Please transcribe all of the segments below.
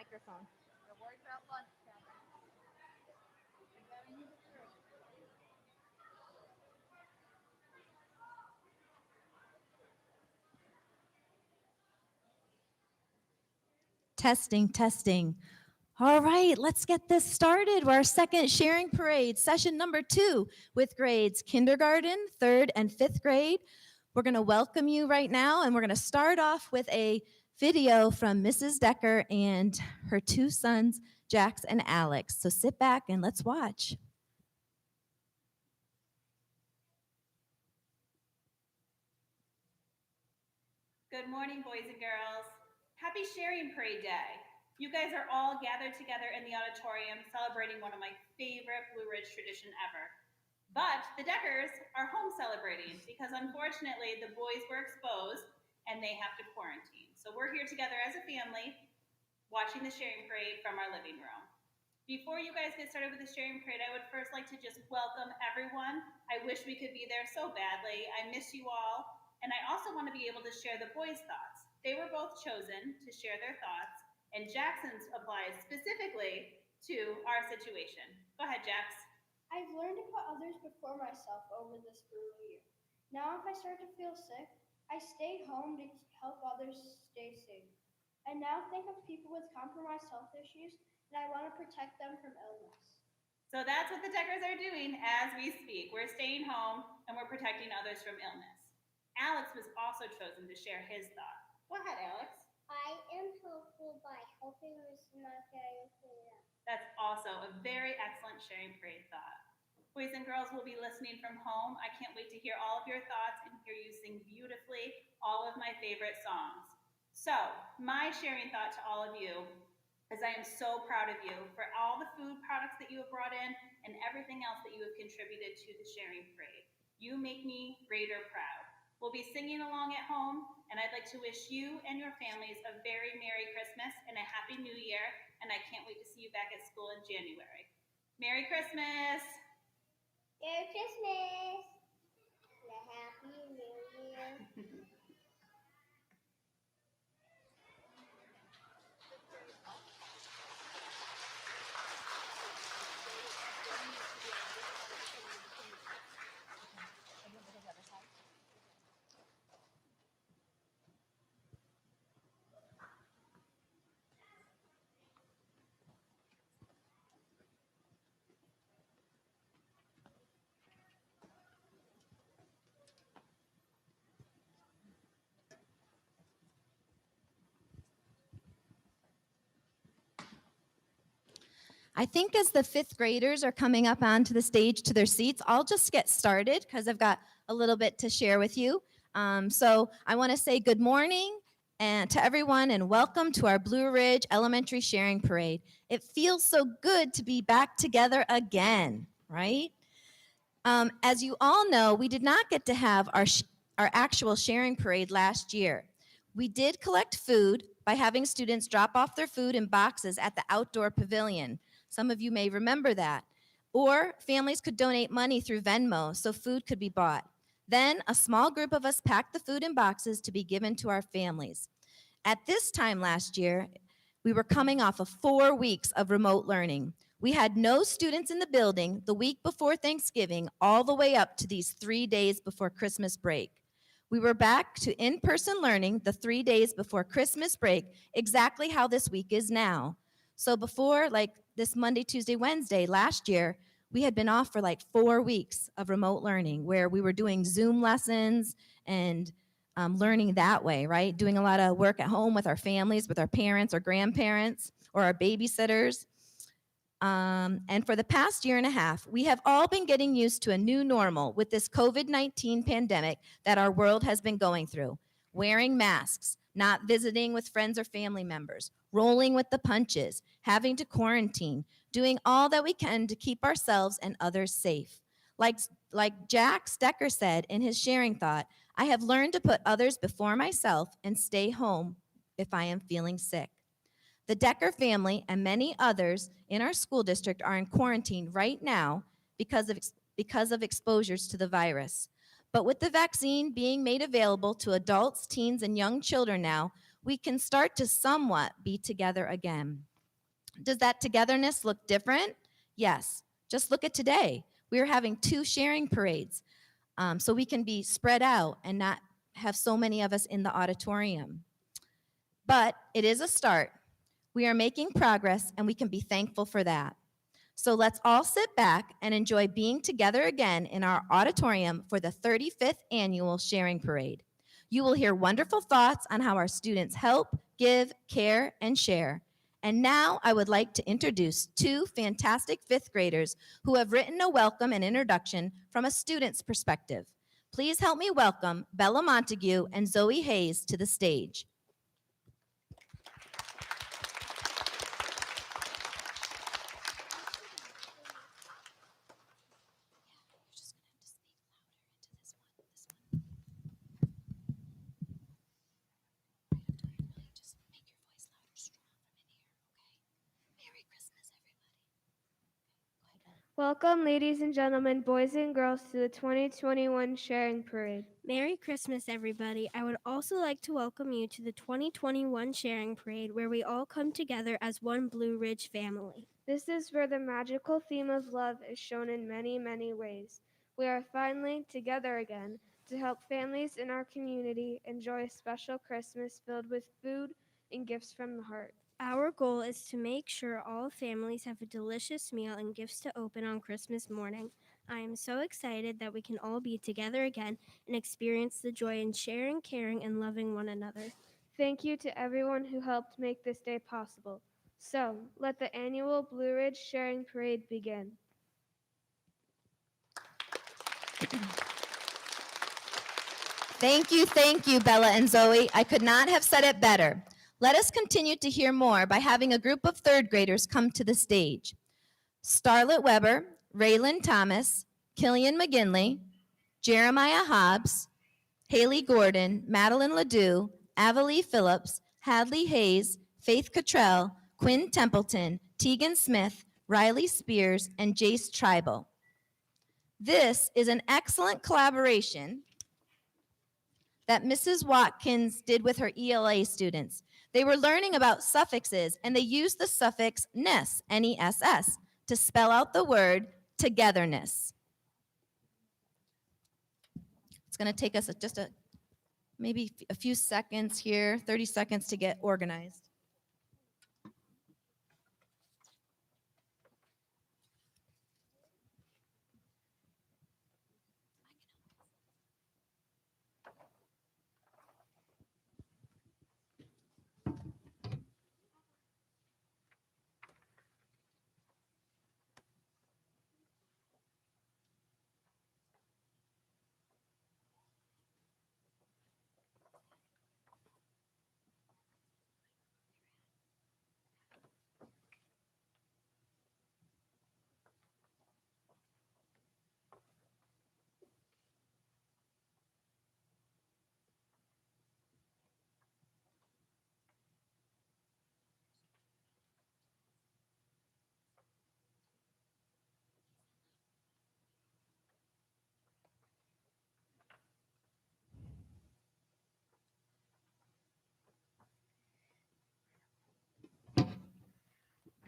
microphone. We're worried about lunch, Kevin. And then we need a drink. Testing, testing. All right, let's get this started. We're our second sharing parade, session number 2 with grades kindergarten, 3rd, and 5th grade. We're going to welcome you right now, and we're going to start off with a video from Mrs. Decker and her 2 sons, Jax and Alex. So sit back and let's watch. Good morning, boys and girls. Happy Sharing Parade Day. You guys are all gathered together in the auditorium celebrating one of my favorite Blue Ridge tradition ever. But the Deckers are home celebrating because unfortunately the boys were exposed and they have to quarantine. So we're here together as a family watching the Sharing Parade from our living room. Before you guys get started with the Sharing Parade, I would first like to just welcome everyone. I wish we could be there so badly. I miss you all. And I also want to be able to share the boys' thoughts. They were both chosen to share their thoughts, and Jackson's applies specifically to our situation. Go ahead, Jax. I've learned to put others before myself over this brutal year. Now if I start to feel sick, I stay home to help others stay safe. I now think of people with compromised health issues, and I want to protect them from illness. So that's what the Deckers are doing as we speak. We're staying home and we're protecting others from illness. Alex was also chosen to share his thought. Go ahead, Alex. I am hopeful by helping Miss Margaret clean up. That's also a very excellent Sharing Parade thought. Boys and girls will be listening from home. I can't wait to hear all of your thoughts and hear you sing beautifully all of my favorite songs. So, my sharing thought to all of you is I am so proud of you for all the food products that you have brought in and everything else that you have contributed to the Sharing Parade. You make me greater proud. We'll be singing along at home, and I'd like to wish you and your families a very Merry Christmas and a Happy New Year, and I can't wait to see you back at school in January. Merry Christmas! Merry Christmas! And a Happy New Year. I think as the 5th graders are coming up onto the stage to their seats, I'll just get started because I've got a little bit to share with you. So I want to say good morning and to everyone and welcome to our Blue Ridge Elementary Sharing Parade. It feels so good to be back together again, right? As you all know, we did not get to have our actual sharing parade last year. We did collect food by having students drop off their food in boxes at the outdoor pavilion. Some of you may remember that. Or families could donate money through Venmo so food could be bought. Then a small group of us packed the food in boxes to be given to our families. At this time last year, we were coming off of 4 weeks of remote learning. We had no students in the building the week before Thanksgiving all the way up to these 3 days before Christmas break. We were back to in-person learning the 3 days before Christmas break, exactly how this week is now. So before, like this Monday, Tuesday, Wednesday last year, we had been off for like 4 weeks of remote learning where we were doing Zoom lessons and learning that way, right? Doing a lot of work at home with our families, with our parents or grandparents or our babysitters. And for the past year and a half, we have all been getting used to a new normal with this COVID-19 pandemic that our world has been going through. Wearing masks, not visiting with friends or family members, rolling with the punches, having to quarantine, doing all that we can to keep ourselves and others safe. Like Jax Decker said in his sharing thought, I have learned to put others before myself and stay home if I am feeling sick. The Decker family and many others in our school district are in quarantine right now because of exposures to the virus. But with the vaccine being made available to adults, teens, and young children now, we can start to somewhat be together again. Does that togetherness look different? Yes. Just look at today. We are having 2 sharing parades, so we can be spread out and not have so many of us in the auditorium. But it is a start. We are making progress, and we can be thankful for that. So let's all sit back and enjoy being together again in our auditorium for the 35th annual Sharing Parade. You will hear wonderful thoughts on how our students help, give, care, and share. And now I would like to introduce 2 fantastic 5th graders who have written a welcome and introduction from a student's perspective. Please help me welcome Bella Montague and Zoe Hayes to the stage. Welcome, ladies and gentlemen, boys and girls, to the 2021 Sharing Parade. Merry Christmas, everybody. I would also like to welcome you to the 2021 Sharing Parade, where we all come together as one Blue Ridge family. This is where the magical theme of love is shown in many, many ways. We are finally together again to help families in our community enjoy a special Christmas filled with food and gifts from the heart. Our goal is to make sure all families have a delicious meal and gifts to open on Christmas morning. I am so excited that we can all be together again and experience the joy in sharing, caring, and loving one another. Thank you to everyone who helped make this day possible. So, let the annual Blue Ridge Sharing Parade begin. Thank you, Bella and Zoe. I could not have said it better. Let us continue to hear more by having a group of 3rd graders come to the stage. Starlet Weber, Raylan Thomas, Killian McGinley, Jeremiah Hobbs, Haley Gordon, Madeline Ledoux, Avalie Phillips, Hadley Hayes, Faith Cottrell, Quinn Templeton, Tegan Smith, Riley Spears, and Jace Tribal. This is an excellent collaboration that Mrs. Watkins did with her ELA students. They were learning about suffixes, and they used the suffix ness, N-E-S-S, to spell out the word togetherness. It's going to take us maybe a few seconds here, 30 seconds to get organized.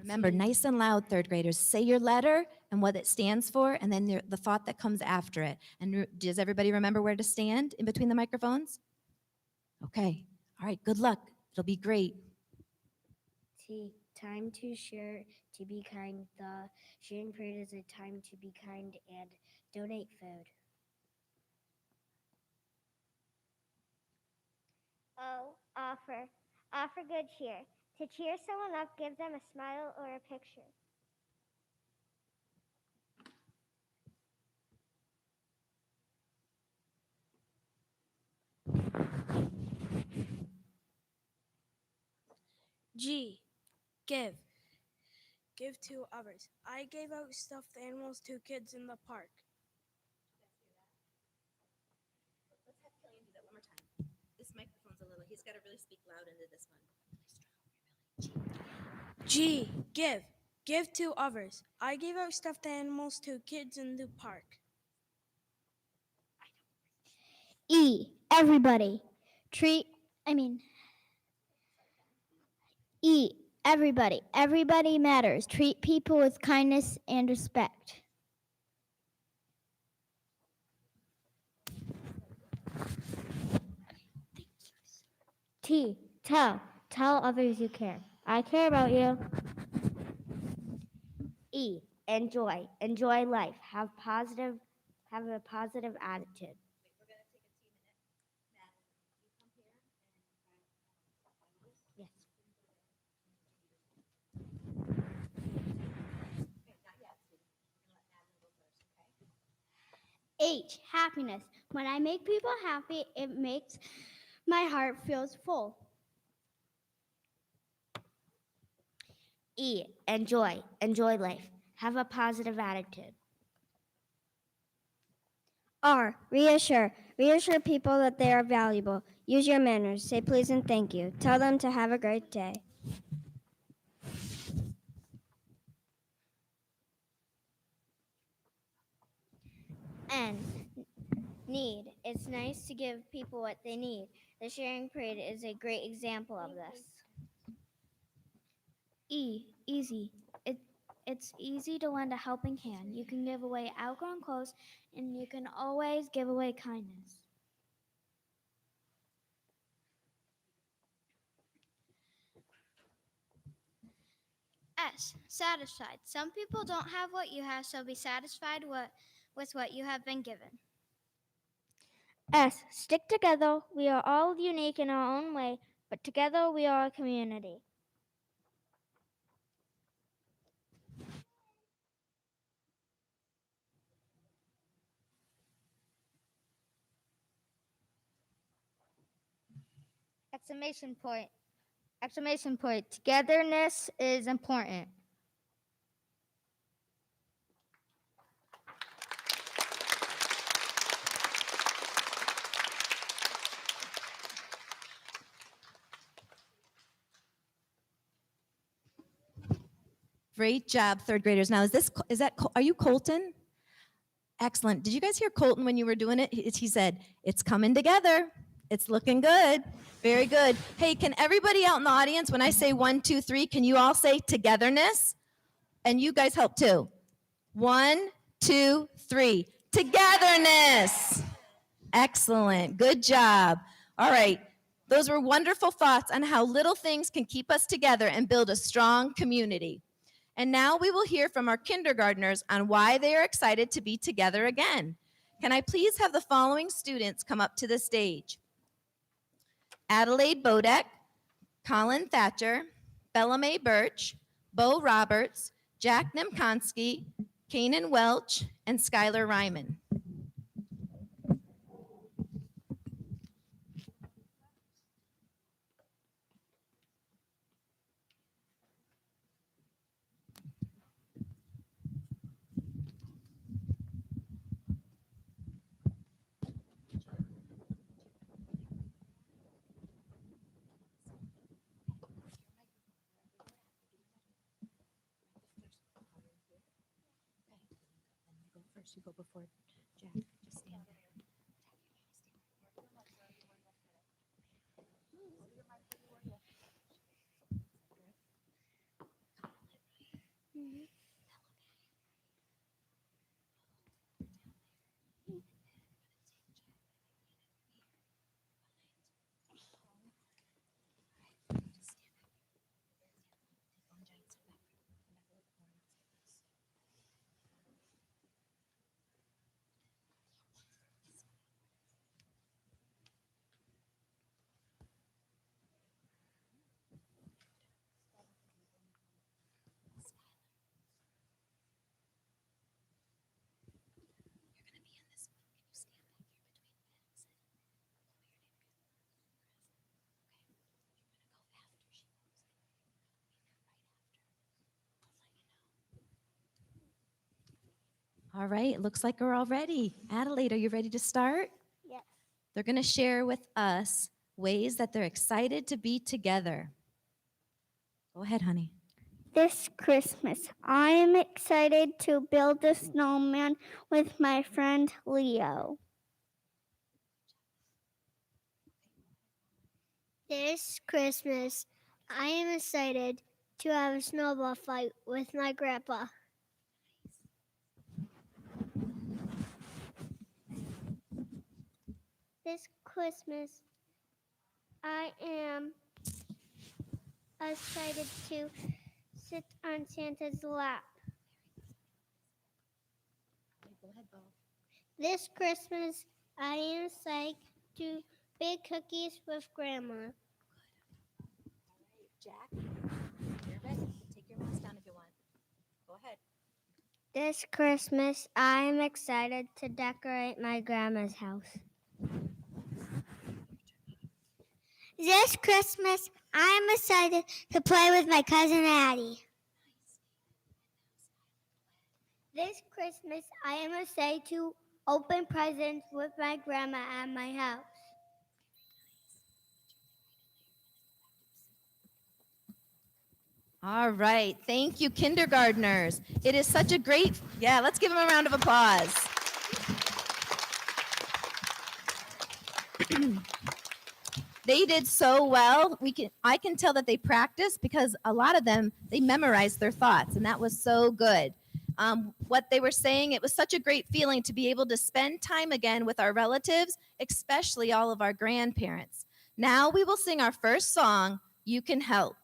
Remember, nice and loud, 3rd graders. Say your letter and what it stands for, and then the thought that comes after it. And does everybody remember where to stand in between the microphones? Okay. All right, good luck. It'll be great. T, time to share, to be kind. The sharing parade is a time to be kind and donate food. O, offer. Offer good cheer. To cheer someone up, give them a smile or a picture. G, give. Give to others. I gave out stuffed animals to kids in the park. Let's have Killian do that one more time. This microphone's he's got to really speak loud into this one. G, give. Give to others. I gave out stuffed animals to kids in the park. E, everybody. E, Everybody matters. Treat people with kindness and respect. T, tell others you care. I care about you. E, enjoy life. Have a positive attitude. Yes. H, happiness. When I make people happy, it makes my heart feels full. E, enjoy life. Have a positive attitude. R, reassure people that they are valuable. Use your manners. Say please and thank you. Tell them to have a great day. N, need. It's nice to give people what they need. The sharing parade is a great example of this. E, easy. It's easy to lend a helping hand. You can give away outgrown clothes, and you can always give away kindness. S, satisfied. Some people don't have what you have, so be satisfied with what you have been given. S, stick together. We are all unique in our own way, but together we are a community. Exclamation point. Exclamation point. Togetherness is important. Great job, third graders. Now, are you Colton? Excellent. Did you guys hear Colton when you were doing it? He said, it's coming together. It's looking good. Very good. Hey, can everybody out in the audience, when I say 1, 2, 3, can you all say togetherness? And you guys help too. 1, 2, 3. Togetherness. Excellent. Good job. All right. Those were wonderful thoughts on how little things can keep us together and build a strong community. And now we will hear from our kindergartners on why they are excited to be together again. Can I please have the following students come up to the stage? Adelaide Bodek, Colin Thatcher, Bella Mae Birch, Bo Roberts, Jack Nemkonsky, Kanan Welch, and Skylar Ryman. You go before Jack. Just stand there. All right, it looks like we're all ready. Adelaide, are you ready to start? Yes. They're going to share with us ways that they're excited to be together. Go ahead, honey. This Christmas, I am excited to build a snowman with my friend Leo. This Christmas, I am excited To have a snowball fight with my grandpa. This Christmas, I am excited to sit on Santa's lap. This Christmas, I am excited to bake cookies with Grandma. Jack, you're ready. Take your mask down if you want. Go ahead. This Christmas, I am excited to decorate my grandma's house. This Christmas, I am excited to play with my cousin Addie. This Christmas, I am excited to open presents with my grandma at my house. All right. Thank you, kindergartners. It is such a great, let's give them a round of applause. They did so well. I can tell that they practiced because a lot of them, they memorized their thoughts, and that was so good. What they were saying, it was such a great feeling to be able to spend time again with our relatives, especially all of our grandparents. Now we will sing our first song, You Can Help.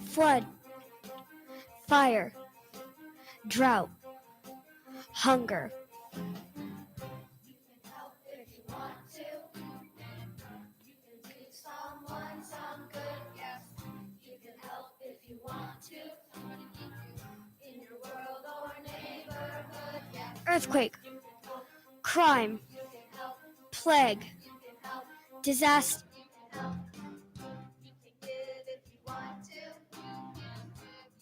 Flood, fire, drought, hunger. You can help if you want to. You can do someone some good, yes. You can help if you want to. In your world or neighborhood, yes. Earthquake, You can help, crime, you can help, plague, you can help, disaster. you can help. You can give if you want to.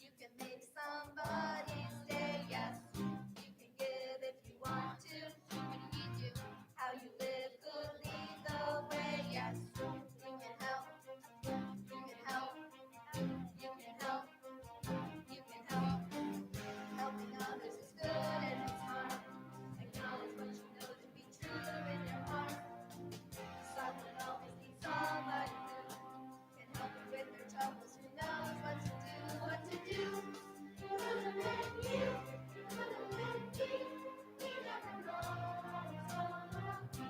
You can make somebody's day, yes. You can give if you want to. How you live could lead the way, yes. You can help, you can help, you can help, you can help. Helping others is good and it's hard. Acknowledge what you know to be true in your heart. Someone always needs somebody who can help them with their troubles. Who knows what to do, what to do? Could have been you, could have been me. We never know how it's gonna be.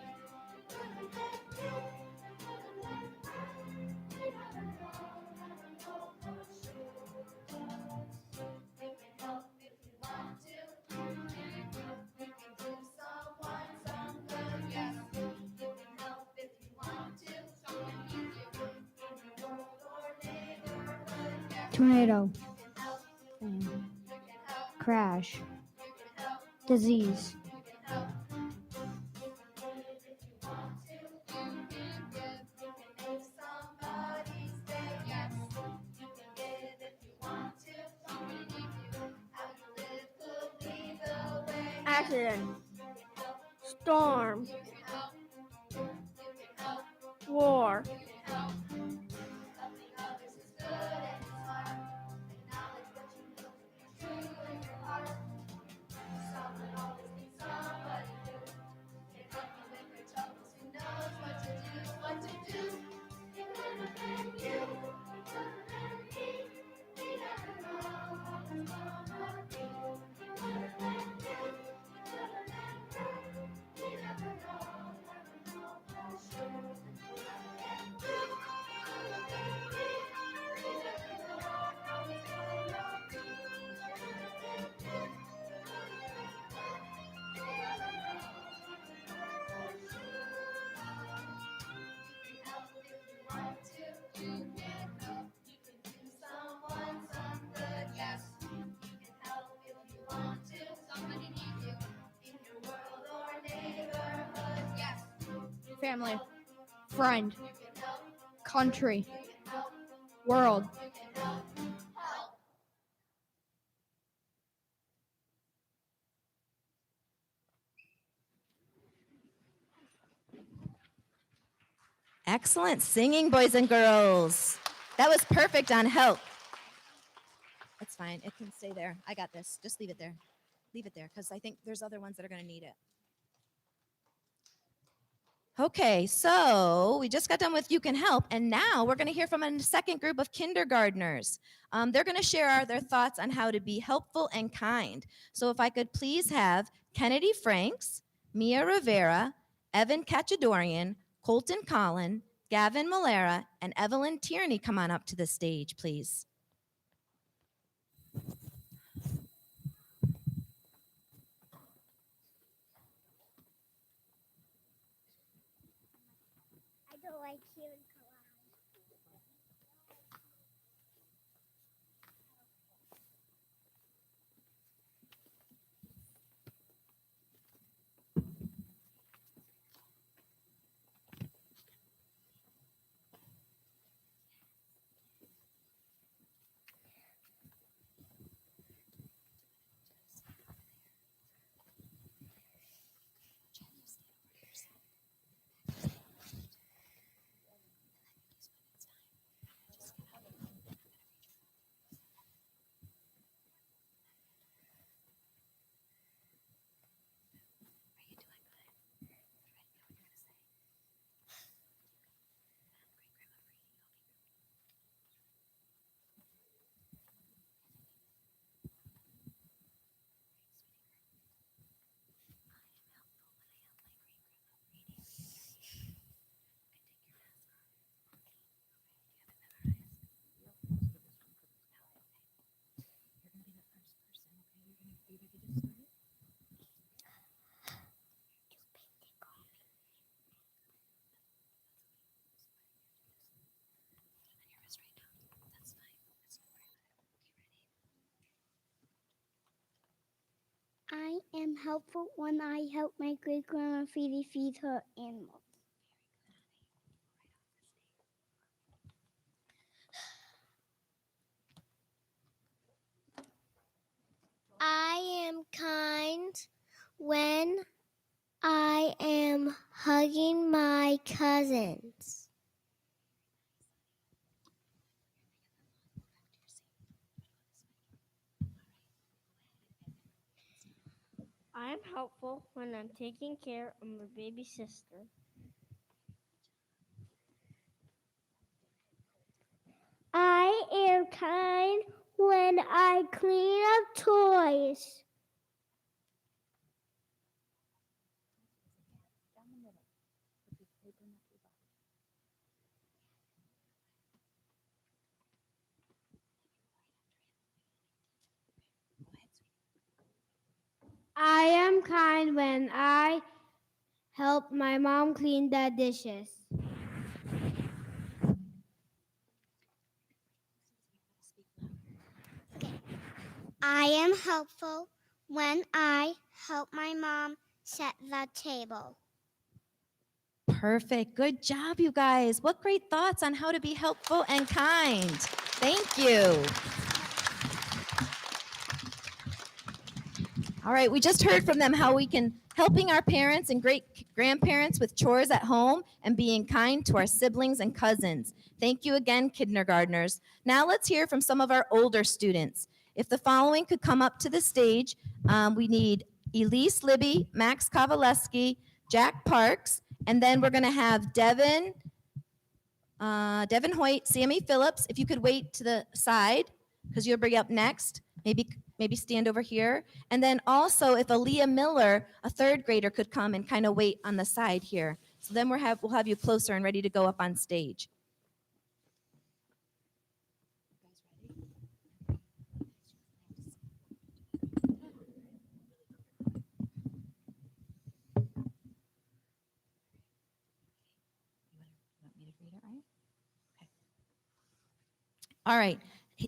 Could have been you, could have been I. We never know for sure. You can help if you want to. You can do someone some good, yes. You can help if you want to. Someone you do in your world or neighborhood, yes. Tornado, You can help, you can help, crash, you can help, disease. you can help. You can give if you want to. You can make somebody's day, yes. You can give if you want to. How you live could lead the way. Accident, You can help, storm, you can help, you can help, war. you can help. Helping others is good and it's hard. Acknowledge what you know to be true in your heart. Someone always needs somebody who can help you with their troubles. Who knows what to do, what to do? It could have been you, it could have been me. We never know how it's gonna be. It could have been family, friend, country, world. Excellent singing, boys and girls. That was perfect on help. It's fine. It can stay there. I got this. Just leave it there. Leave it there because I think there's other ones that are going to need it. Okay, so we just got done with You Can Help, and now we're going to hear from a second group of kindergartners. They're going to share their thoughts on how to be helpful and kind. So if I could please have Kennedy Franks, Mia Rivera, Evan Cachadorian, Colton Collin, Gavin Malera, and Evelyn Tierney come on up to the stage, please. I don't like hearing I am helpful when I help my great grandma feed her animals. I am kind when I am hugging my cousins. I'm helpful when I'm taking care of my baby sister. I am kind when I clean up toys. I am kind when I help my mom clean the dishes. I am helpful when I help my mom set the table. Perfect. Good job, you guys. What great thoughts on how to be helpful and kind. Thank you. All right, we just heard from them how we can helping our parents and great grandparents with chores at home and being kind to our siblings and cousins. Thank you again, kindergartners. Now let's hear from some of our older students. If the following could come up to the stage, we need Elise Libby, Max Kowaleski, Jack Parks, and then we're going to have Devin Hoyt, Sammy Phillips. If you could wait to the side because you'll bring up next. Maybe stand over here. And then also if Aaliyah Miller, a third grader, could come and kind of wait on the side here. So then we'll have you closer and ready to go up on stage. All right.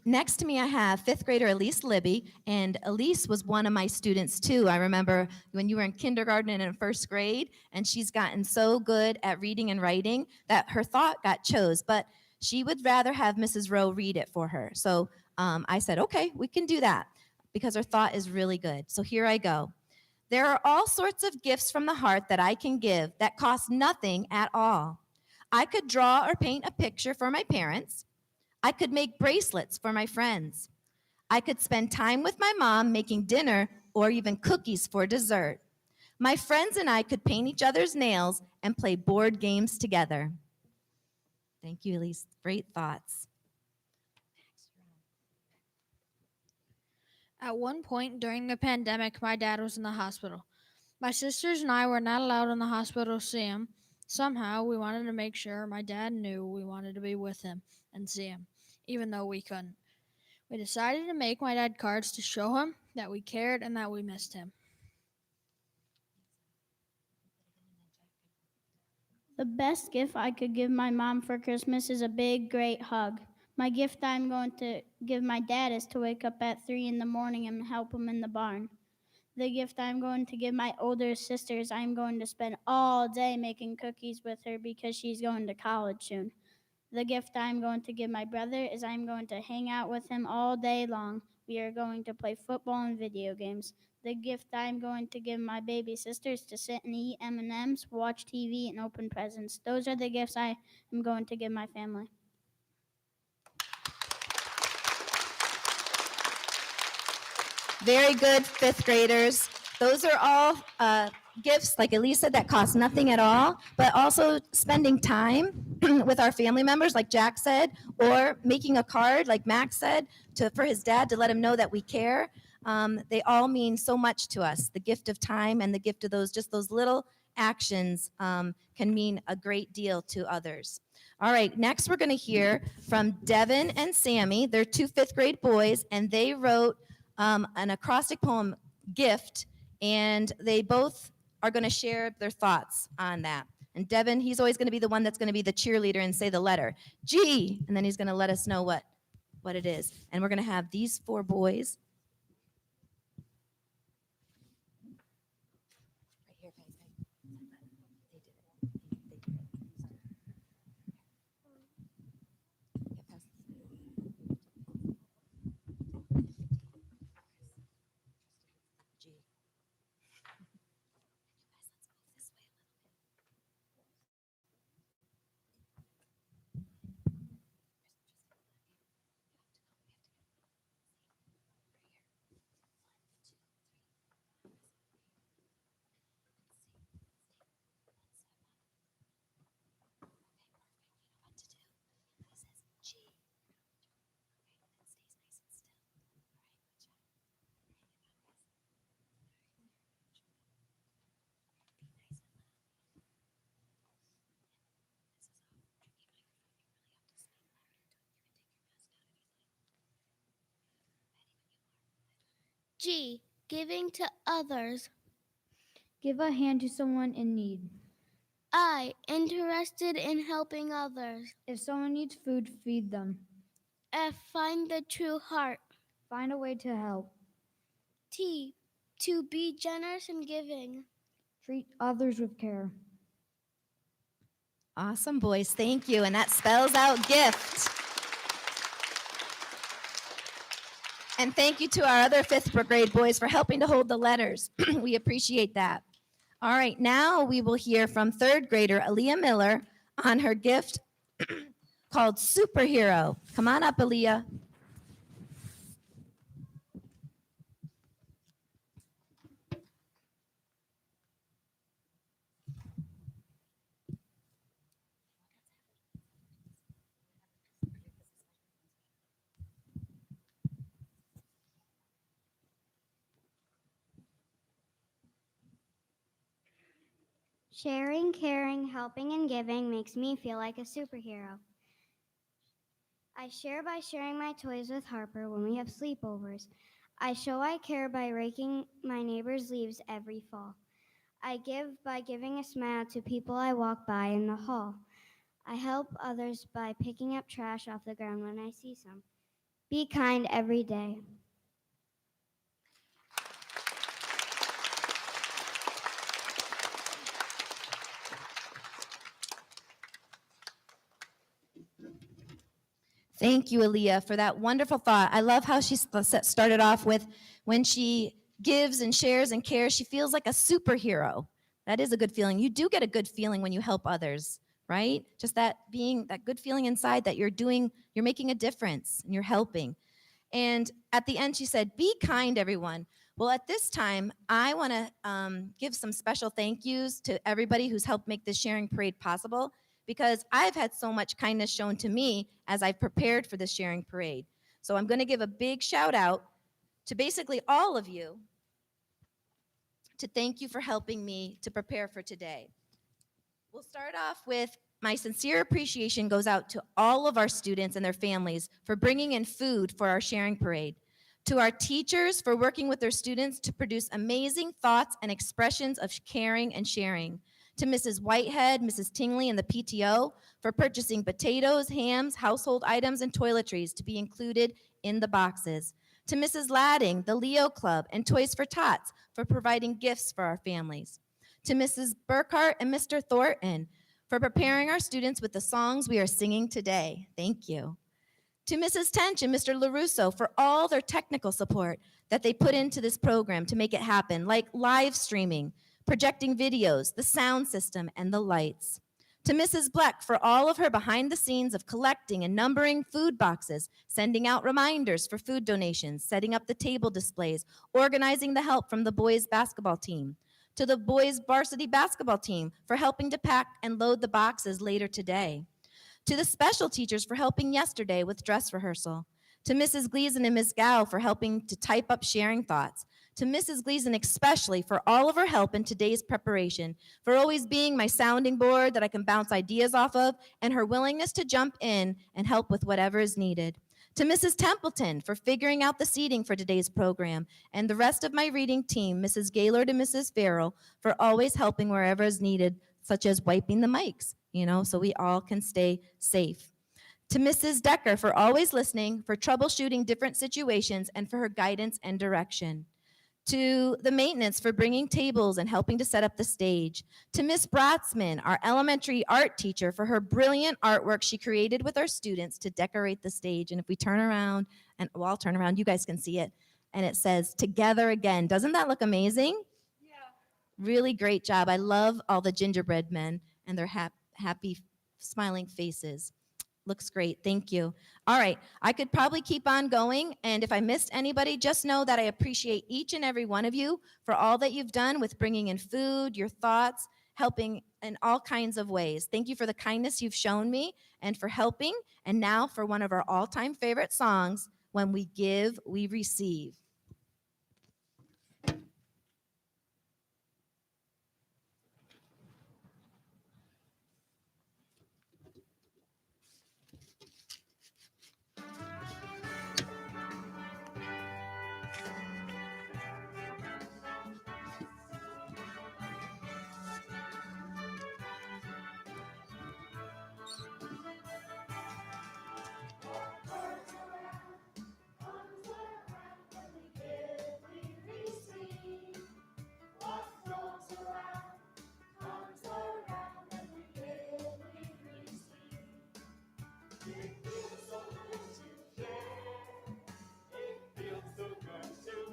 Next to me, I have fifth grader Elise Libby, and Elise was one of my students too. I remember when you were in kindergarten and in first grade, and she's gotten so good at reading and writing that her thought got chose, but she would rather have Mrs. Rowe read it for her. So I said, okay, we can do that because her thought is really good. So here I go. There are all sorts of gifts from the heart that I can give that cost nothing at all. I could draw or paint a picture for my parents. I could make bracelets for my friends. I could spend time with my mom making dinner or even cookies for dessert. My friends and I could paint each other's nails and play board games together. Thank you, Elise. Great thoughts. At one point during the pandemic, my dad was in the hospital. My sisters and I were not allowed in the hospital to see him. Somehow, we wanted to make sure my dad knew we wanted to be with him and see him, even though we couldn't. We decided to make my dad cards to show him that we cared and that we missed him. The best gift I could give my mom for Christmas is a big, great hug. My gift I'm going to give my dad is to wake up at 3 in the morning and help him in the barn. The gift I'm going to give my older sister is I'm going to spend all day making cookies with her because she's going to college soon. The gift I'm going to give my brother is I'm going to hang out with him all day long. We are going to play football and video games. The gift I'm going to give my baby sister is to sit and eat M&Ms, watch TV, and open presents. Those are the gifts I am going to give my family. Very good, fifth graders. Those are all gifts, like Elise said, that cost nothing at all, but also spending time with our family members, like Jack said, or making a card, like Max said, for his dad to let him know that we care. They all mean so much to us. The gift of time and the gift of those little actions can mean a great deal to others. All right, next we're going to hear from Devin and Sammy. They're two fifth grade boys, and they wrote an acrostic poem, Gift, and they both are going to share their thoughts on that. And Devin, he's always going to be the one that's going to be the cheerleader and say the letter G, and then he's going to let us know what it is. And we're going to have these four boys. Right here, guys. They did it. They did it. Yeah, pass this. G. G. Giving to others. Give a hand to someone in need. I. Interested in helping others. If someone needs food, feed them. F. Find the true heart. Find a way to help. T. To be generous and giving. Treat others with care. Awesome, boys. Thank you. And that spells out gift. And thank you to our other fifth grade boys for helping to hold the letters. We appreciate that. All right, now we will hear from third grader Aaliyah Miller on her gift called Superhero. Come on up, Aaliyah. Sharing, caring, helping, and giving makes me feel like a superhero. I share by sharing my toys with Harper when we have sleepovers. I show I care by raking my neighbor's leaves every fall. I give by giving a smile to people I walk by in the hall. I help others by picking up trash off the ground when I see some. Be kind every day. Thank you, Aaliyah, for that wonderful thought. I love how she started off with when she gives and shares and cares, she feels like a superhero. That is a good feeling. You do get a good feeling when you help others, right? Just that being that good feeling inside that you're making a difference and you're helping. And at the end, she said, be kind, everyone. Well, at this time, I want to give some special thank yous to everybody who's helped make this sharing parade possible, because I've had so much kindness shown to me as I've prepared for this sharing parade. So I'm going to give a big shout out to basically all of you to thank you for helping me to prepare for today. We'll start off with my sincere appreciation goes out to all of our students and their families for bringing in food for our sharing parade, to our teachers for working with their students to produce amazing thoughts and expressions of caring and sharing, to Mrs. Whitehead, Mrs. Tingley, and the PTO for purchasing potatoes, hams, household items, and toiletries to be included in the boxes, to Mrs. Ladding, the Leo Club, and Toys for Tots for providing gifts for our families, to Mrs. Burkhart and Mr. Thornton for preparing our students with the songs we are singing today. Thank you. To Mrs. Tench and Mr. LaRusso for all their technical support that they put into this program to make it happen, like live streaming, projecting videos, the sound system, and the lights. To Mrs. Bleck for all of her behind the scenes of collecting and numbering food boxes, sending out reminders for food donations, setting up the table displays, organizing the help from the boys basketball team. To the boys varsity basketball team for helping to pack and load the boxes later today. To the special teachers for helping yesterday with dress rehearsal. To Mrs. Gleason and Ms. Gow for helping to type up sharing thoughts. To Mrs. Gleason especially for all of her help in today's preparation, for always being my sounding board that I can bounce ideas off of, and her willingness to jump in and help with whatever is needed. To Mrs. Templeton for figuring out the seating for today's program, and the rest of my reading team, Mrs. Gaylord and Mrs. Farrell, for always helping wherever is needed, such as wiping the mics, so we all can stay safe. To Mrs. Decker for always listening, for troubleshooting different situations, and for her guidance and direction. To the maintenance for bringing tables and helping to set up the stage. To Miss Bratzman, our elementary art teacher, for her brilliant artwork she created with our students to decorate the stage. And if we turn around, and well, I'll turn around, you guys can see it. And it says, "Together Again." Doesn't that look amazing? Yeah. Really great job. I love all the gingerbread men and their happy, smiling faces. Looks great. Thank you. All right. I could probably keep on going. And if I missed anybody, just know that I appreciate each and every one of you for all that you've done with bringing in food, your thoughts, helping in all kinds of ways. Thank you for the kindness you've shown me and for helping. And now for one of our all-time favorite songs, "When We Give, We Receive." It feels so good to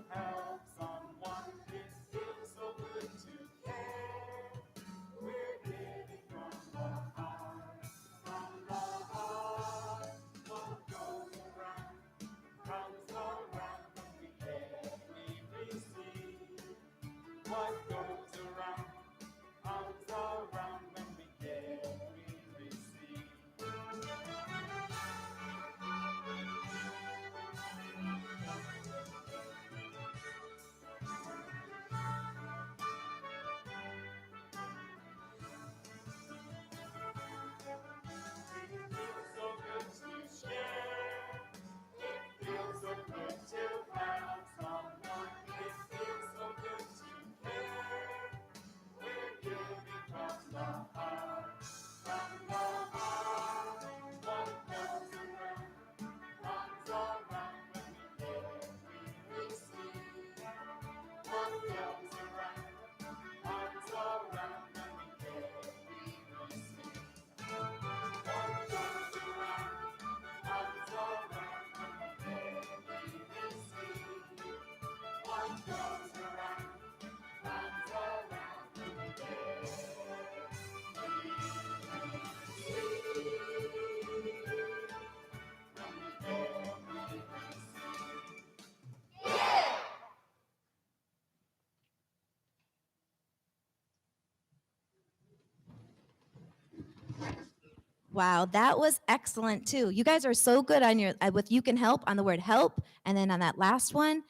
Wow, that was excellent too. You guys are so good on your with you can help on the word help, and then on that last one,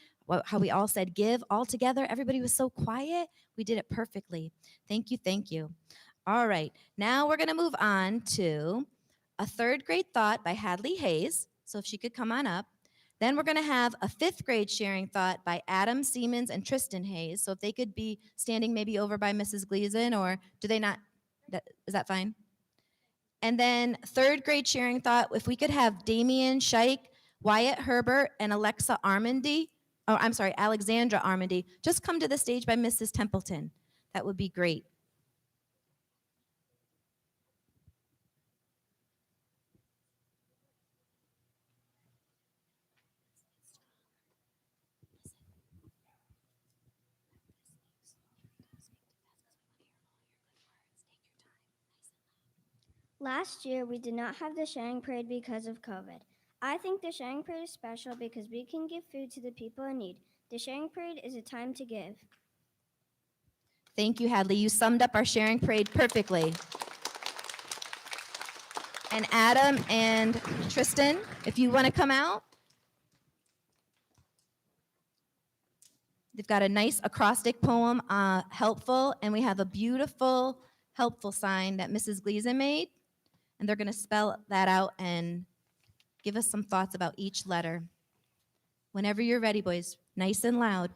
how we all said give all together. Everybody was so quiet. We did it perfectly. Thank you, thank you. All right, now we're gonna move on to a third grade thought by Hadley Hayes. So if she could come on up. Then we're gonna have a fifth grade sharing thought by Adam Siemens and Tristan Hayes. So if they could be standing maybe over by Mrs. Gleason, or do they not? Is that fine? And then third grade sharing thought, if we could have Damian Scheich, Wyatt Herbert, and Alexa Armandy, oh, I'm sorry, Alexandra Armandy, just come to the stage by Mrs. Templeton. That would be great. Last year, we did not have the sharing parade because of COVID. I think the sharing parade is special because we can give food to the people in need. The sharing parade is a time to give. Thank you, Hadley. You summed up our sharing parade perfectly. And Adam and Tristan, if you want to come out. They've got a nice acrostic poem, helpful, and we have a beautiful helpful sign that Mrs. Gleason made. And they're going to spell that out and give us some thoughts about each letter. Whenever you're ready, boys, nice and loud.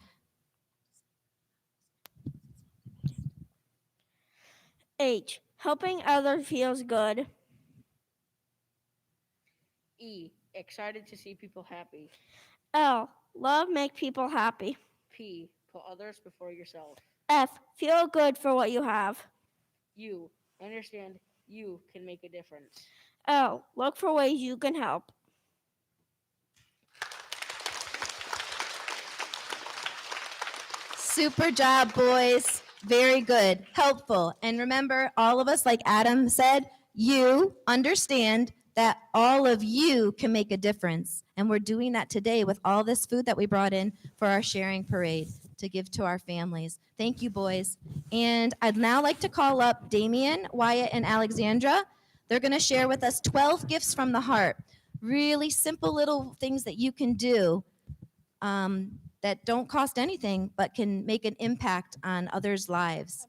H. Helping others feels good. E. Excited to see people happy. L. Love make people happy. P. Put others before yourself. F. Feel good for what you have. U. Understand you can make a difference. L. Look for ways you can help. Super job, boys. Very good. Helpful. And remember, all of us, like Adam said, you understand that all of you can make a difference. And we're doing that today with all this food that we brought in for our sharing parade to give to our families. Thank you, boys. And I'd now like to call up Damien, Wyatt, and Alexandra. They're going to share with us 12 gifts from the heart. Really simple little things that you can do that don't cost anything but can make an impact on others' lives.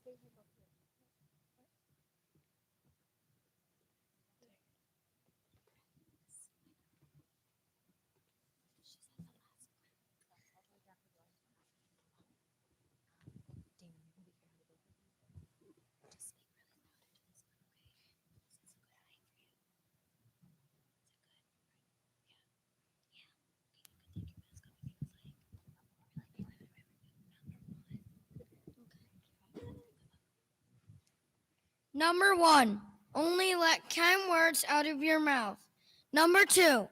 Number 1, only let kind words out of your mouth. Number 2,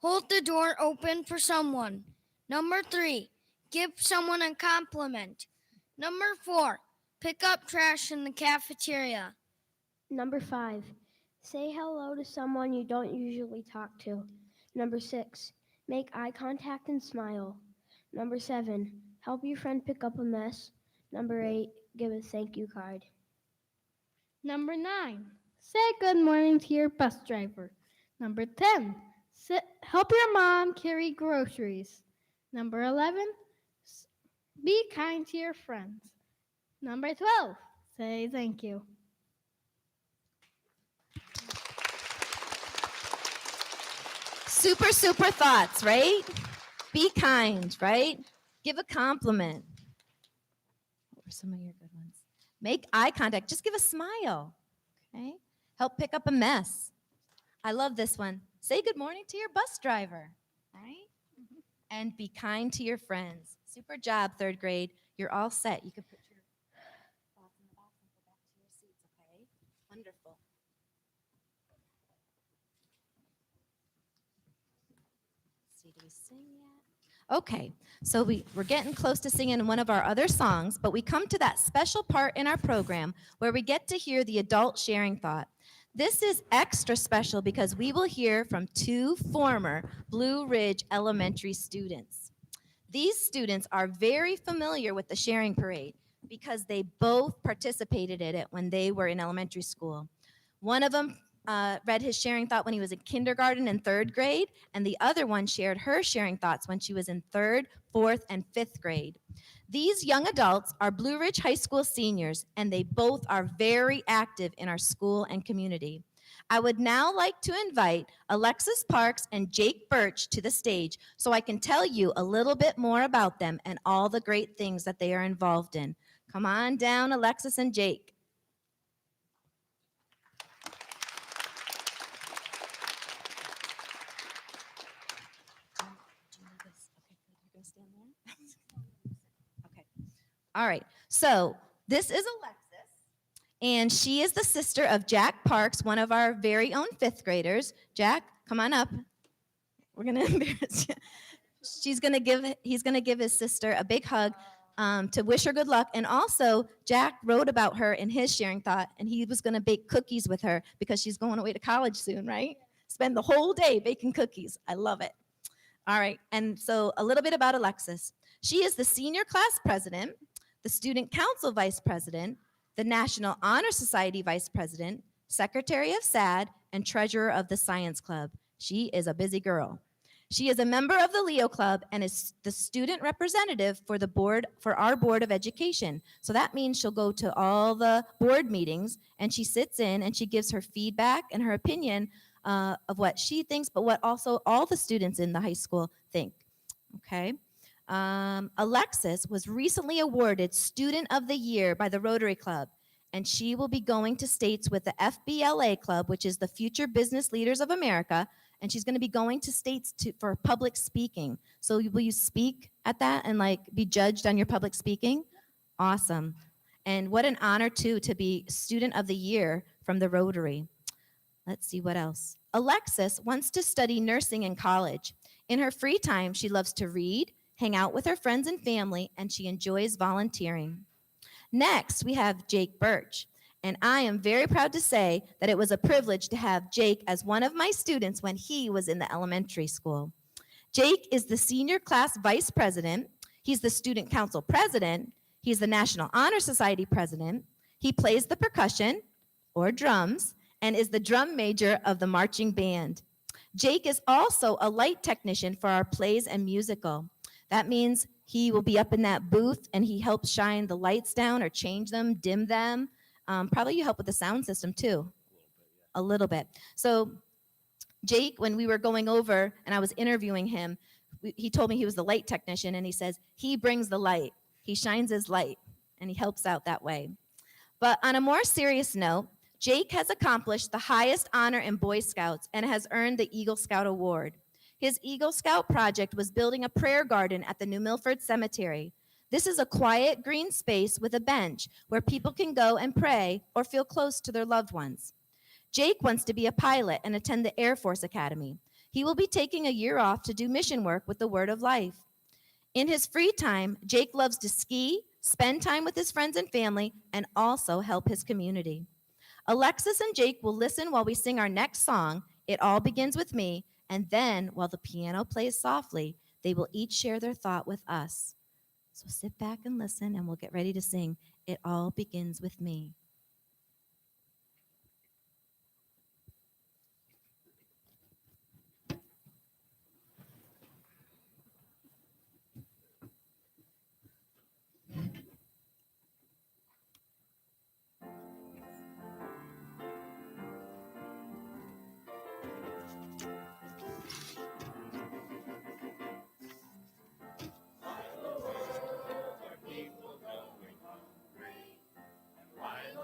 hold the door open for someone. Number 3, give someone a compliment. Number 4, pick up trash in the cafeteria. Number 5, say hello to someone you don't usually talk to. Number 6, make eye contact and smile. Number 7, help your friend pick up a mess. Number 8, give a thank you card. Number 9, say good morning to your bus driver. Number 10, help your mom carry groceries. Number 11, be kind to your friends. Number 12, say thank you. Super, super thoughts, right? Be kind, right? Give a compliment. What were some of your good ones? Make eye contact. Just give a smile, okay? Help pick up a mess. I love this one. Say good morning to your bus driver, right? And be kind to your friends. Super job, third grade. You're all set. You can put your thoughts in the box and go back to your seats, okay? Wonderful. Let's see, do we sing yet? Okay, so we're getting close to singing one of our other songs, but we come to that special part in our program where we get to hear the adult sharing thought. This is extra special because we will hear from two former Blue Ridge Elementary students. These students are very familiar with the sharing parade because they both participated in it when they were in elementary school. One of them read his sharing thought when he was in kindergarten and third grade, and the other one shared her sharing thoughts when she was in third, fourth, and fifth grade. These young adults are Blue Ridge High School seniors, and they both are very active in our school and community. I would now like to invite Alexis Parks and Jake Birch to the stage so I can tell you a little bit more about them and all the great things that they are involved in. Come on down, Alexis and Jake. Okay. All right. So this is Alexis, and she is the sister of Jack Parks, one of our very own fifth graders. Jack, come on up. We're gonna embarrass you. He's gonna give his sister a big hug to wish her good luck. And also, Jack wrote about her in his sharing thought, and he was gonna bake cookies with her because she's going away to college soon, right? Spend the whole day baking cookies. I love it. All right, and so a little bit about Alexis. She is the senior class president, the student council vice president, the National Honor Society vice president, secretary of SAD, and treasurer of the science club. She is a busy girl. She is a member of the Leo Club and is the student representative for the board, for our Board of Education. So that means she'll go to all the board meetings and she sits in and she gives her feedback and her opinion of what she thinks, but what also all the students in the high school think. Okay. Alexis was recently awarded Student of the Year by the Rotary Club, and she will be going to states with the FBLA Club, which is the Future Business Leaders of America, and she's going to be going to states for public speaking. So will you speak at that and like be judged on your public speaking? Awesome. And what an honor too to be Student of the Year from the Rotary. Let's see what else. Alexis wants to study nursing in college. In her free time, she loves to read, hang out with her friends and family, and she enjoys volunteering. Next, we have Jake Birch. And I am very proud to say that it was a privilege to have Jake as one of my students when he was in the elementary school. Jake is the senior class vice president. He's the student council president. He's the National Honor Society president. He plays the percussion or drums and is the drum major of the marching band. Jake is also a light technician for our plays and musical. That means he will be up in that booth and he helps shine the lights down or change them, dim them. Probably you help with the sound system too. A little bit. So Jake, when we were going over and I was interviewing him, he told me he was the light technician and he says he brings the light. He shines his light and he helps out that way. But on a more serious note, Jake has accomplished the highest honor in Boy Scouts and has earned the Eagle Scout Award. His Eagle Scout project was building a prayer garden at the New Milford Cemetery. This is a quiet green space with a bench where people can go and pray or feel close to their loved ones. Jake wants to be a pilot and attend the Air Force Academy. He will be taking a year off to do mission work with the Word of Life. In his free time, Jake loves to ski, spend time with his friends and family, and also help his community. Alexis and Jake will listen while we sing our next song, It All Begins With Me, and then while the piano plays softly, they will each share their thought with us. So sit back and listen, and we'll get ready to sing It All Begins With Me. While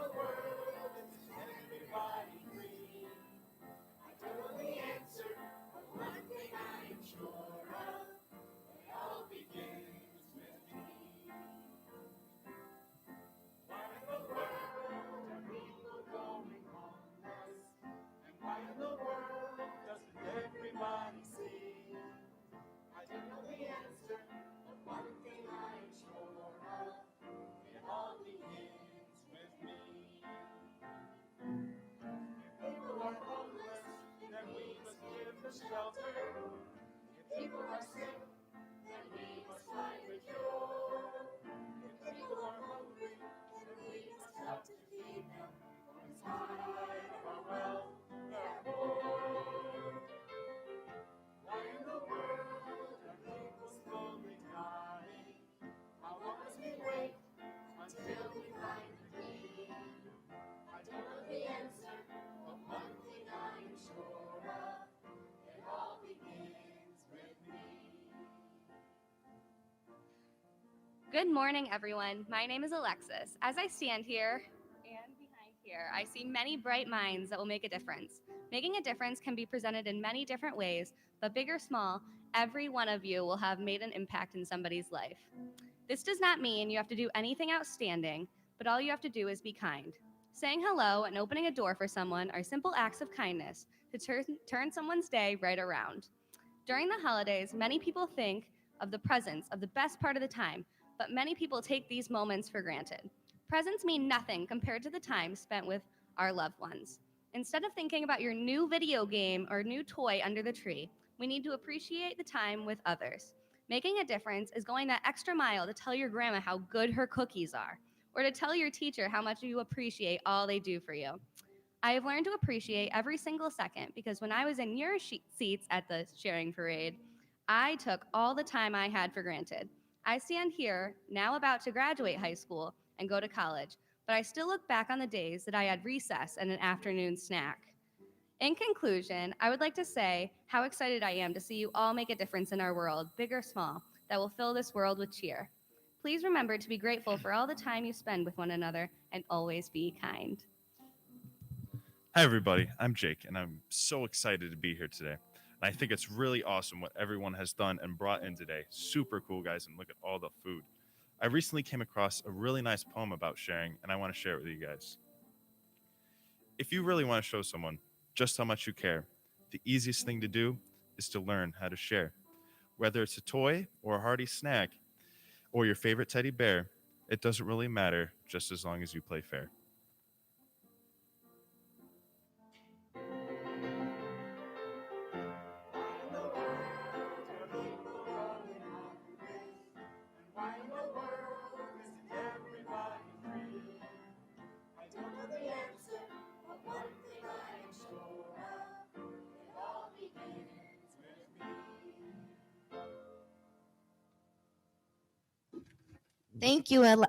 Good morning, everyone. My name is Alexis. As I stand here and behind here, I see many bright minds that will make a difference. Making a difference can be presented in many different ways, but big or small, every one of you will have made an impact in somebody's life. This does not mean you have to do anything outstanding, but all you have to do is be kind. Saying hello and opening a door for someone are simple acts of kindness to turn someone's day right around. During the holidays, many people think of the presents of the best part of the time, but many people take these moments for granted. Presents mean nothing compared to the time spent with our loved ones. Instead of thinking about your new video game or new toy under the tree, we need to appreciate the time with others. Making a difference is going that extra mile to tell your grandma how good her cookies are, or to tell your teacher how much you appreciate all they do for you. I have learned to appreciate every single second because when I was in your seats at the sharing parade, I took all the time I had for granted. I stand here, now about to graduate high school and go to college, but I still look back on the days that I had recess and an afternoon snack. In conclusion, I would like to say how excited I am to see you all make a difference in our world, big or small, that will fill this world with cheer. Please remember to be grateful for all the time you spend with one another and always be kind. Hi, everybody. I'm Jake, and I'm so excited to be here today. And I think it's really awesome what everyone has done and brought in today. Super cool, guys, and look at all the food. I recently came across a really nice poem about sharing, and I want to share it with you guys. If you really want to show someone just how much you care, the easiest thing to do is to learn how to share. Whether it's a toy or a hearty snack or your favorite teddy bear, it doesn't really matter just as long as you play fair. Thank you, Oops.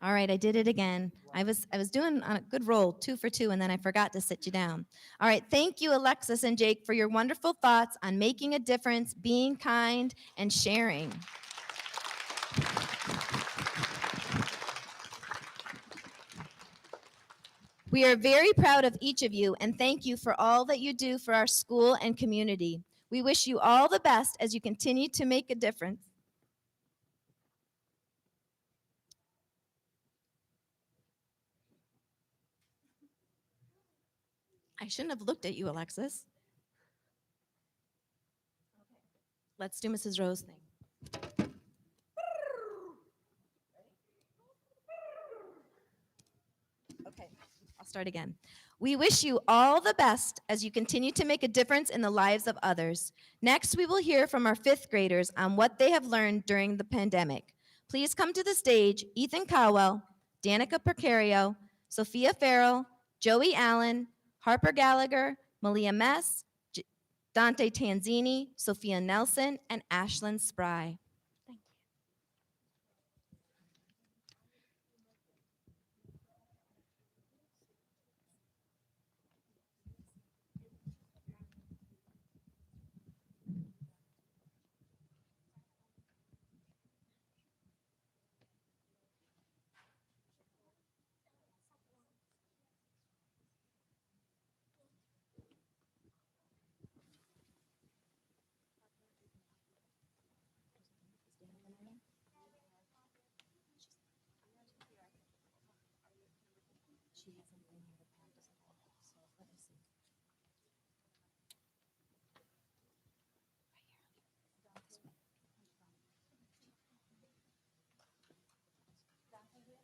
All right, I did it again. I was doing on a good roll, 2 for 2, and then I forgot to sit you down. All right, thank you, Alexis and Jake, for your wonderful thoughts on making a difference, being kind, and sharing. We are very proud of each of you and thank you for all that you do for our school and community. We wish you all the best as you continue to make a difference. I shouldn't have looked at you, Alexis. Let's do Mrs. Rose thing. Okay, I'll start again. We wish you all the best as you continue to make a difference in the lives of others. Next, we will hear from our 5th graders on what they have learned during the pandemic. Please come to the stage, Ethan Cowell, Danica Percario, Sophia Farrell, Joey Allen, Harper Gallagher, Malia Mess, Dante Tanzini, Sophia Nelson, and Ashlyn Spry. Thank you.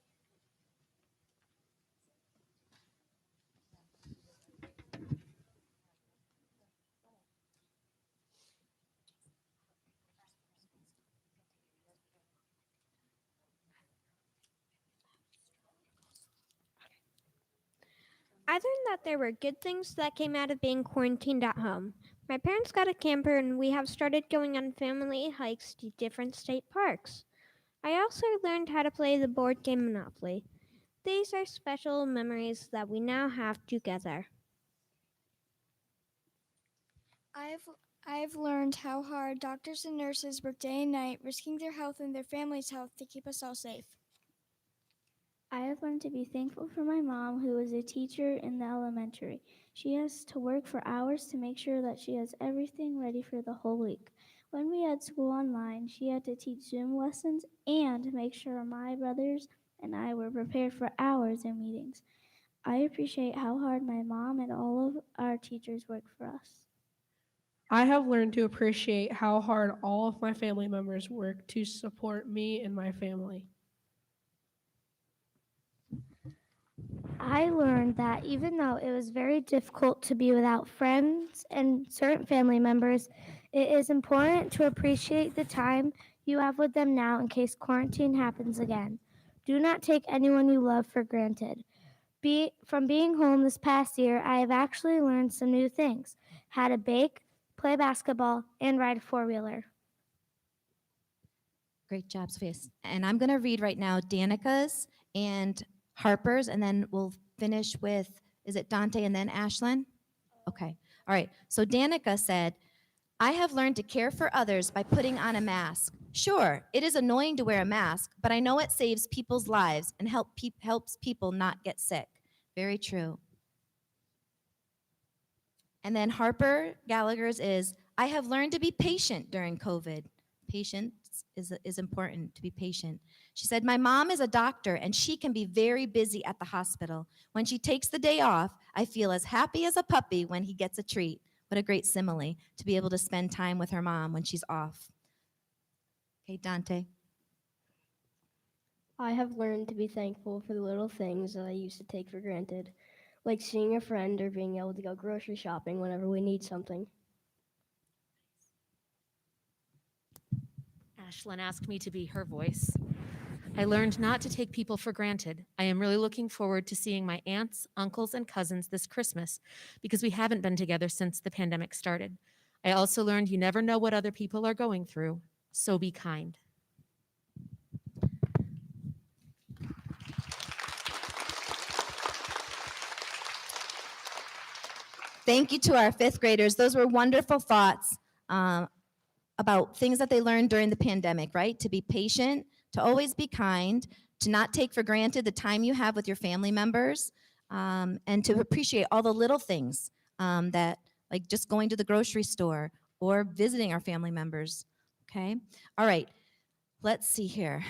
I learned that there were good things that came out of being quarantined at home. My parents got a camper and we have started going on family hikes to different state parks. I also learned how to play the board game Monopoly. These are special memories that we now have together. I've learned how hard doctors and nurses work day and night, risking their health and their family's health to keep us all safe. I have learned to be thankful for my mom, who is a teacher in the elementary. She has to work for hours to make sure that she has everything ready for the whole week. When we had school online, she had to teach Zoom lessons and make sure my brothers and I were prepared for hours in meetings. I appreciate how hard my mom and all of our teachers work for us. I have learned to appreciate how hard all of my family members work to support me and my family. I learned that even though it was very difficult to be without friends and certain family members, it is important to appreciate the time you have with them now in case quarantine happens again. Do not take anyone you love for granted. From being home this past year, I have actually learned some new things: how to bake, play basketball, and ride a four-wheeler. Great job, Sophia. And I'm going to read right now Danica's and Harper's, and then we'll finish with, is it Dante and then Ashlyn? Okay. All right. So Danica said, I have learned to care for others by putting on a mask. Sure, it is annoying to wear a mask, but I know it saves people's lives and helps people not get sick. Very true. And then Harper Gallagher's is, I have learned to be patient during COVID. Patience is important, to be patient. She said, my mom is a doctor and she can be very busy at the hospital. When she takes the day off, I feel as happy as a puppy when he gets a treat. What a great simile to be able to spend time with her mom when she's off. Okay, Dante. I have learned to be thankful for the little things that I used to take for granted, like seeing a friend or being able to go grocery shopping whenever we need something. Ashlyn asked me to be her voice. I learned not to take people for granted. I am really looking forward to seeing my aunts, uncles, and cousins this Christmas because we haven't been together since the pandemic started. I also learned you never know what other people are going through, so be kind. Thank you to our fifth graders. Those were wonderful thoughts about things that they learned during the pandemic, right? To be patient, to always be kind, to not take for granted the time you have with your family members, and to appreciate all the little things that, like just going to the grocery store or visiting our family members, okay? All right, let's see here.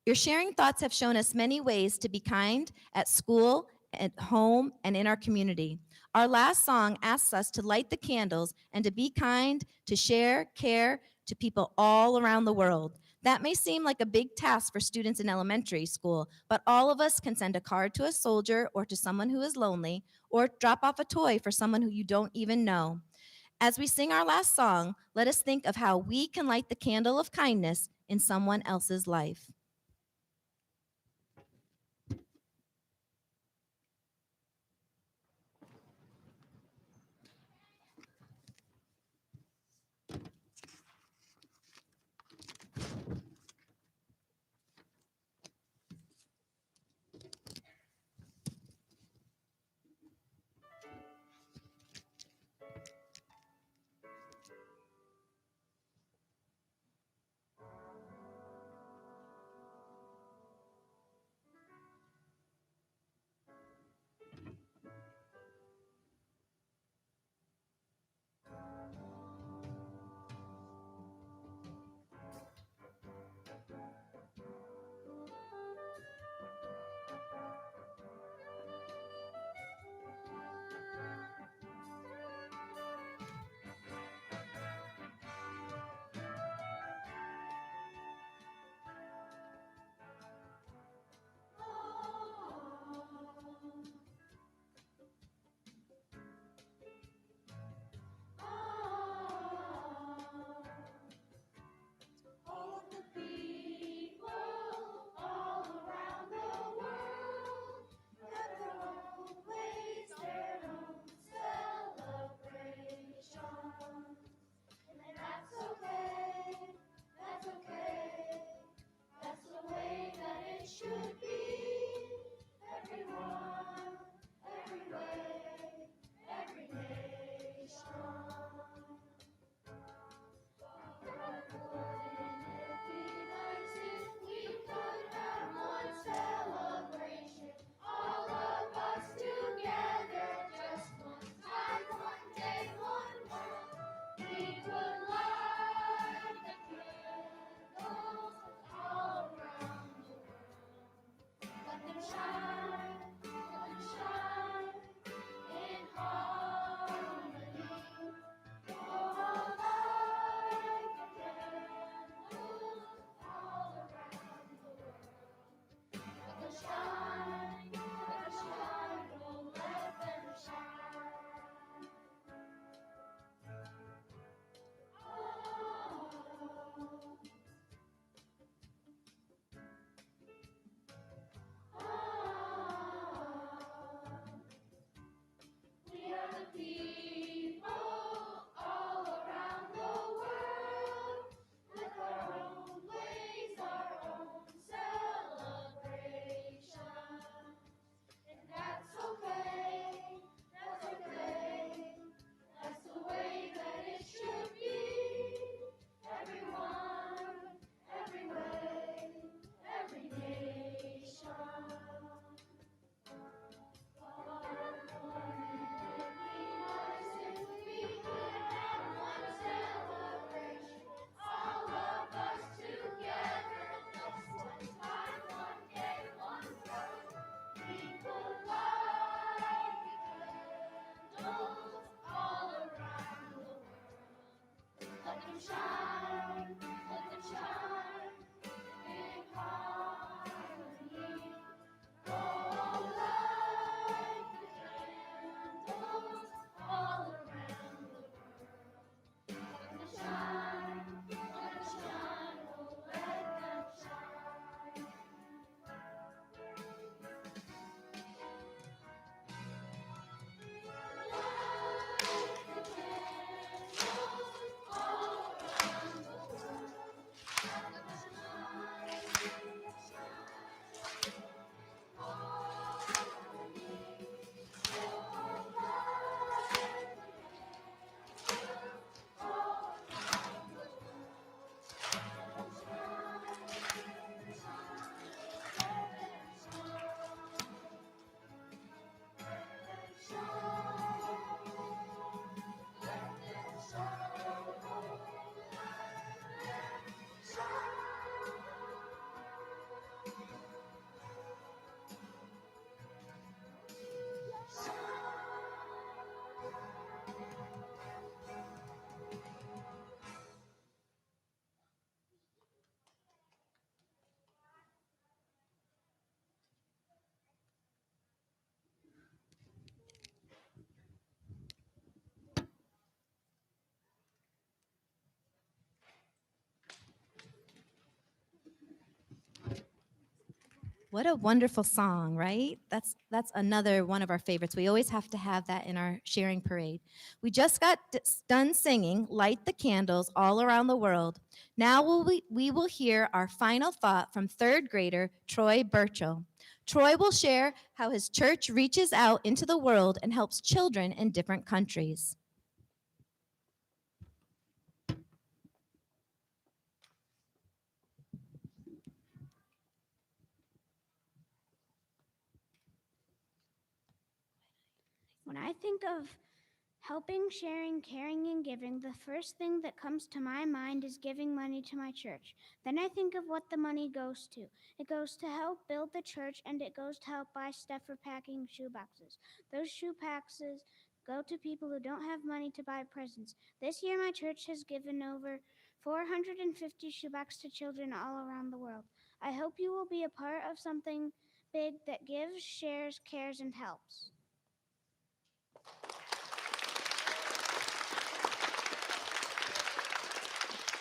Your sharing thoughts have shown us many ways to be kind at school, at home, and in our community. Our last song asks us to light the candles and to be kind, to share, care to people all around the world. That may seem like a big task for students in elementary school, but all of us can send a card to a soldier or to someone who is lonely, or drop off a toy for someone who you don't even know. As we sing our last song, let us think of how we can light the candle of kindness in someone else's life. What a wonderful song, right? That's another one of our favorites. We always have to have that in our sharing parade. We just got done singing Light the Candles All Around the World. Now we will hear our final thought from third grader Troy Burchell. Troy will share how his church reaches out into the world and helps children in different countries. When I think of helping, sharing, caring, and giving, the first thing that comes to my mind is giving money to my church. Then I think of what the money goes to. It goes to help build the church, and it goes to help buy stuff for packing shoeboxes. Those shoe boxes go to people who don't have money to buy presents. This year, my church has given over 450 shoeboxes to children all around the world. I hope you will be a part of something big that gives, shares, cares, and helps.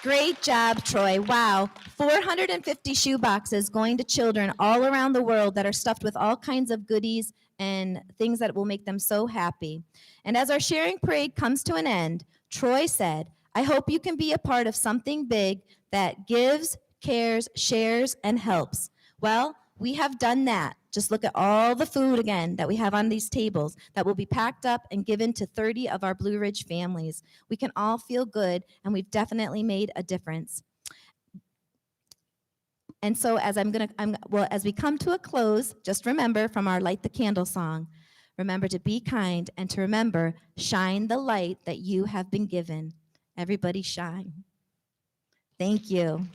Great job, Troy. Wow. 450 shoe boxes going to children all around the world that are stuffed with all kinds of goodies and things that will make them so happy. And as our sharing parade comes to an end, Troy said, I hope you can be a part of something big that gives, cares, shares, and helps. Well, we have done that. Just look at all the food again that we have on these tables that will be packed up and given to 30 of our Blue Ridge families. We can all feel good, and we've definitely made a difference. And so as as we come to a close, just remember from our Light the Candle song, remember to be kind and to remember, shine the light that you have been given. Everybody shine. Thank you.